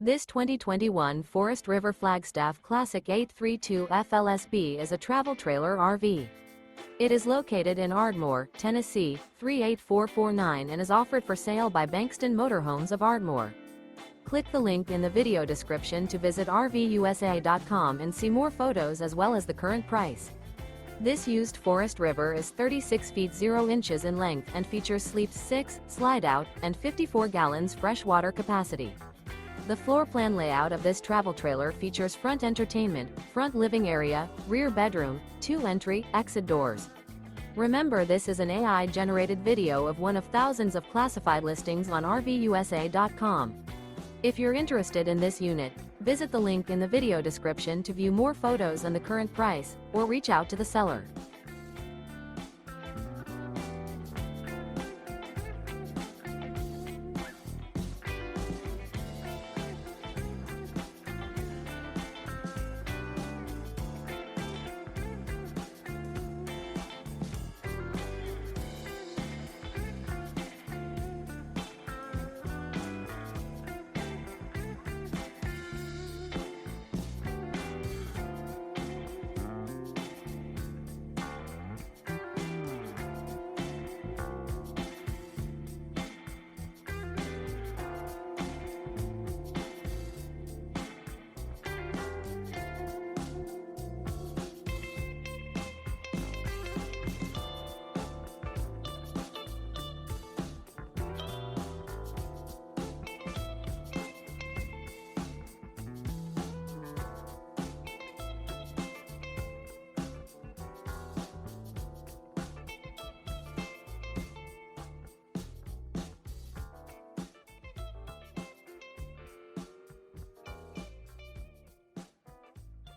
This 2021 Forest River Flagstaff Classic 832 FLSB is a travel trailer RV. It is located in Ardmore, Tennessee, 38449 and is offered for sale by Bankston Motorhomes of Ardmore. Click the link in the video description to visit RVUSA.com and see more photos as well as the current price. This used Forest River is 36 feet 0 inches in length and features sleeps 6, slide-out, and 54 gallons freshwater capacity. The floor plan layout of this travel trailer features front entertainment, front living area, rear bedroom, 2 entry, exit doors. Remember, this is an AI-generated video of one of thousands of classified listings on RVUSA.com. If you're interested in this unit, visit the link in the video description to view more photos and the current price, or reach out to the seller.